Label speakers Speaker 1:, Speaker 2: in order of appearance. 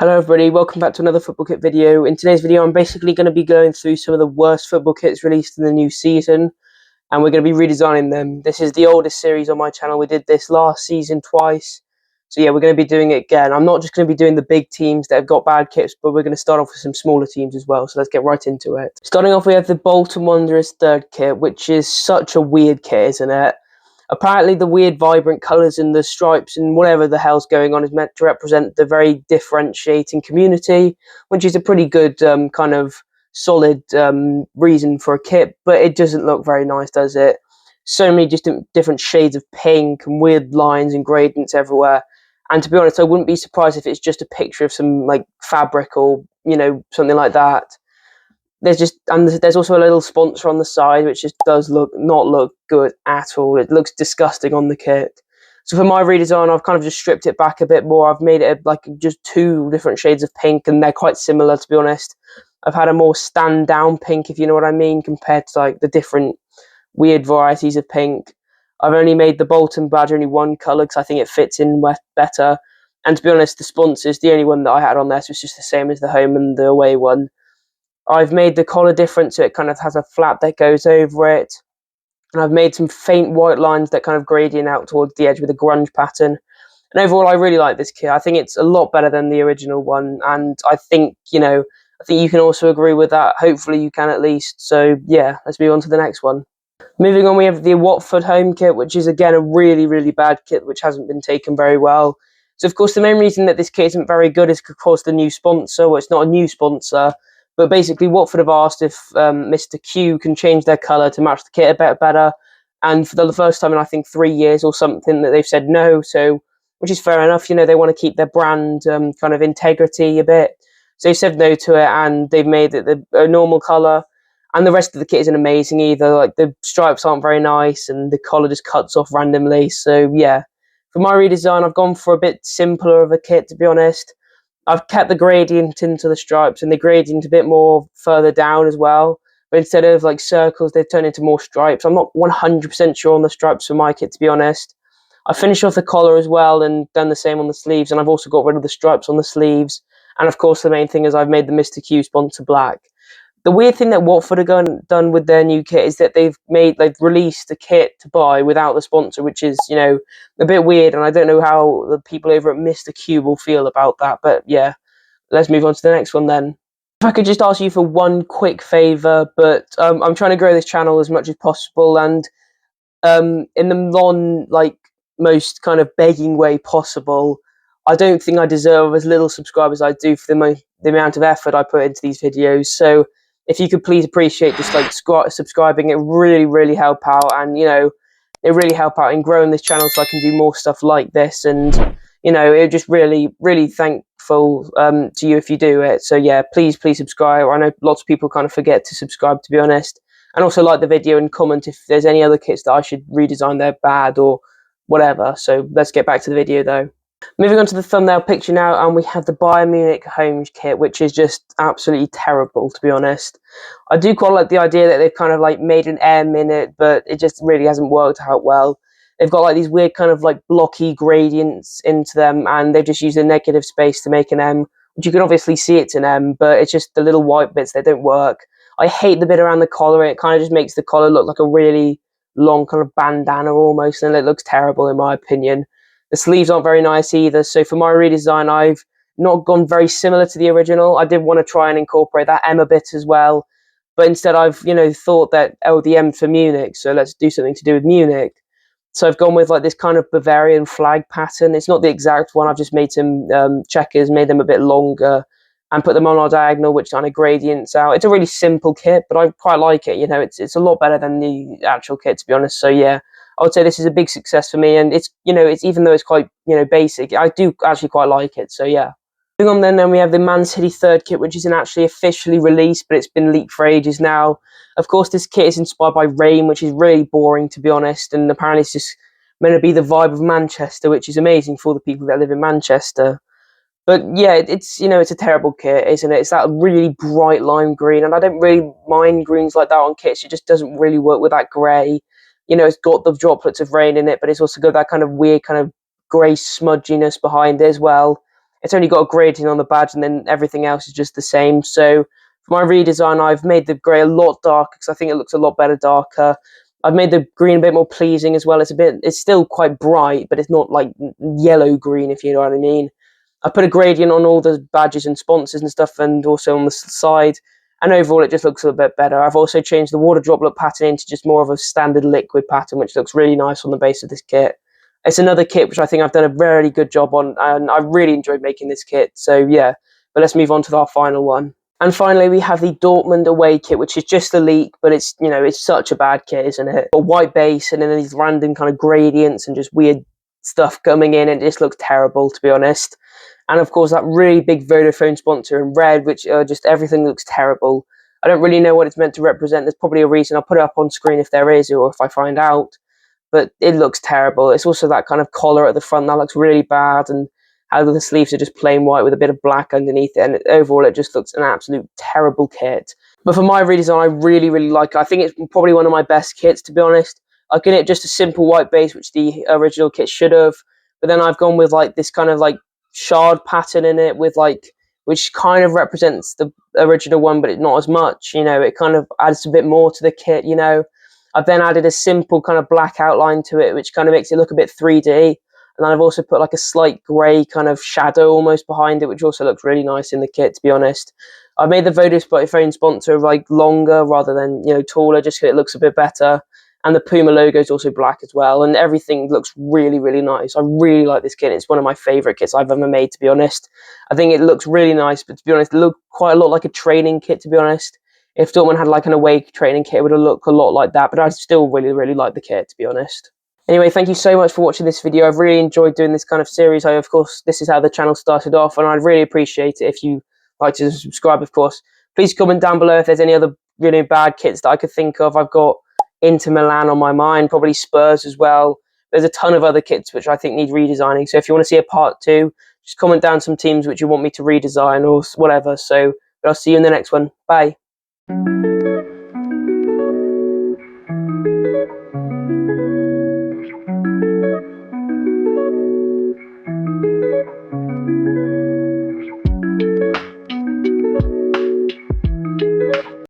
Speaker 1: Hello everybody, welcome back to another football kit video. In today's video I'm basically going to be going through some of the worst football kits released in the new season, and we're going to be redesigning them. This is the oldest series on my channel. We did this last season twice, so yeah, we're going to be doing it again. I'm not just going to be doing the big teams that have got bad kits, but we're going to start off with some smaller teams as well, so let's get right into it. Starting off, we have the Bolton Wanderers Third kit, which is such a weird kit, isn't it? Apparently the weird vibrant colours and the stripes and whatever the hell's going on is meant to represent the very differentiating community, which is a pretty good kind of solid reason for a kit, but it doesn't look very nice, does it? So many just different shades of pink and weird lines and gradients everywhere. And to be honest, I wouldn't be surprised if it's just a picture of some like fabric or, you know, something like that. There's also a little sponsor on the side, which just does not look good at all. It looks disgusting on the kit. So for my redesign, I've kind of just stripped it back a bit more. I've made it like just two different shades of pink, and they're quite similar, to be honest. I've had a more stand down pink, if you know what I mean, compared to like the different weird varieties of pink. I've only made the Bolton badge only one colour because I think it fits in better. And to be honest, the sponsor's the only one that I had on there, so it's just the same as the home and the away one. I've made the collar different, so it kind of has a flap that goes over it. And I've made some faint white lines that kind of gradient out towards the edge with a grunge pattern. And overall, I really like this kit. I think it's a lot better than the original one. And I think, I think you can also agree with that. Hopefully you can at least. So yeah, let's move on to the next one. Moving on, we have the Watford Home kit, which is again a really, really bad kit, which hasn't been taken very well. So of course, the main reason that this kit isn't very good is because the new sponsor, well, it's not a new sponsor, but basically, Watford have asked if Mr. Q can change their colour to match the kit a bit better. And for the first time in, I think, 3 years or something, that they've said no. So, which is fair enough. You know, they want to keep their brand kind of integrity a bit. So they said no to it, and they've made it a normal colour. And the rest of the kit isn't amazing either. Like, the stripes aren't very nice, and the collar just cuts off randomly. So, yeah. For my redesign, I've gone for a bit simpler of a kit, to be honest. I've kept the gradient into the stripes and the gradient a bit more further down as well. But instead of like circles, they've turned into more stripes. I'm not 100% sure on the stripes for my kit, to be honest. I finished off the collar as well and done the same on the sleeves. And I've also got rid of the stripes on the sleeves. And of course, the main thing is I've made the Mr. Q sponsor black. The weird thing that Watford have done with their new kit is that they've released a kit to buy without the sponsor, which is, a bit weird, and I don't know how the people over at Mr. Q will feel about that, but yeah, let's move on to the next one then. If I could just ask you for one quick favour, but I'm trying to grow this channel as much as possible, and in the most kind of begging way possible, I don't think I deserve as little subscribers as I do for the amount of effort I put into these videos. So if you could please appreciate just like subscribing, it really, really help out, and it really help out in growing this channel so I can do more stuff like this, and it just really, really thankful to you if you do it. So yeah, please subscribe. I know lots of people kind of forget to subscribe, to be honest, and also like the video and comment if there's any other kits that I should redesign they're bad or whatever. So let's get back to the video though. Moving on to the thumbnail picture now, and we have the Bayern Munich home kit, which is just absolutely terrible, to be honest. I do quite like the idea that they've kind of like made an M in it, but it just really hasn't worked out well. They've got like these weird kind of like blocky gradients into them, and they've just used a negative space to make an M, which you can obviously see it's an M, but it's just the little white bits that don't work. I hate the bit around the collar. It kind of just makes the collar look like a really long kind of bandana almost, and it looks terrible in my opinion. The sleeves aren't very nice either, so for my redesign, I've not gone very similar to the original. I did want to try and incorporate that M a bit as well, but instead I've, thought that, oh, the M for Munich, so let's do something to do with Munich. So I've gone with like this kind of Bavarian flag pattern. It's not the exact one. I've just made some checkers, made them a bit longer, and put them on our diagonal, which kind of gradients out. It's a really simple kit, but I quite like it. It's a lot better than the actual kit, to be honest. So yeah, I would say this is a big success for me, and it's even though it's quite basic, I do actually quite like it. So yeah. Moving on then we have the Man City Third kit, which isn't actually officially released, but it's been leaked for ages now. Of course, this kit is inspired by rain, which is really boring, to be honest, and apparently it's just meant to be the vibe of Manchester, which is amazing for the people that live in Manchester. But yeah, it's a terrible kit, isn't it? It's that really bright lime green, and I don't really mind greens like that on kits. It just doesn't really work with that grey. It's got the droplets of rain in it, but it's also got that kind of weird kind of grey smudginess behind it as well. It's only got a gradient on the badge, and then everything else is just the same. So for my redesign, I've made the grey a lot darker because I think it looks a lot better darker. I've made the green a bit more pleasing as well. It's still quite bright, but it's not like yellow green, if you know what I mean. I put a gradient on all the badges and sponsors and stuff, and also on the side. And overall, it just looks a little bit better. I've also changed the water droplet pattern into just more of a standard liquid pattern, which looks really nice on the base of this kit. It's another kit which I think I've done a very good job on, and I really enjoyed making this kit. So yeah, but let's move on to our final one. And finally, we have the Dortmund Away kit, which is just a leak, but it's, you know, it's such a bad kit, isn't it? A white base and then these random kind of gradients and just weird stuff coming in, and it just looks terrible, to be honest. And of course, that really big Vodafone sponsor in red, which just everything looks terrible. I don't really know what it's meant to represent. There's probably a reason. I'll put it up on screen if there is, or if I find out. But it looks terrible. It's also that kind of collar at the front that looks really bad, and how the sleeves are just plain white with a bit of black underneath it, and overall it just looks an absolute terrible kit. But for my redesign, I really like it. I think it's probably one of my best kits, to be honest. I've given it just a simple white base, which the original kit should have, but then I've gone with like this kind of like shard pattern in it, with like, which kind of represents the original one, but not as much, you know. It kind of adds a bit more to the kit, you know. I've then added a simple kind of black outline to it, which kind of makes it look a bit 3D. And then I've also put like a slight grey kind of shadow almost behind it, which also looks really nice in the kit, to be honest. I've made the Vodafone sponsor like longer rather than, you know, taller, just so it looks a bit better. And the Puma logo is also black as well. And everything looks really nice. I really like this kit. It's one of my favourite kits I've ever made, to be honest. I think it looks really nice, but to be honest, it looked quite a lot like a training kit, to be honest. If Dortmund had like an away training kit, it would have looked a lot like that, but I still really like the kit, to be honest. Anyway, thank you so much for watching this video. I've really enjoyed doing this kind of series. Of course, this is how the channel started off, and I'd really appreciate it if you like to subscribe, of course. Please comment down below if there's any other really bad kits that I could think of. I've got Inter Milan on my mind, probably Spurs as well. There's a ton of other kits which I think need redesigning, so if you want to see a part 2, just comment down some teams which you want me to redesign or whatever. So, but I'll see you in the next one. Bye.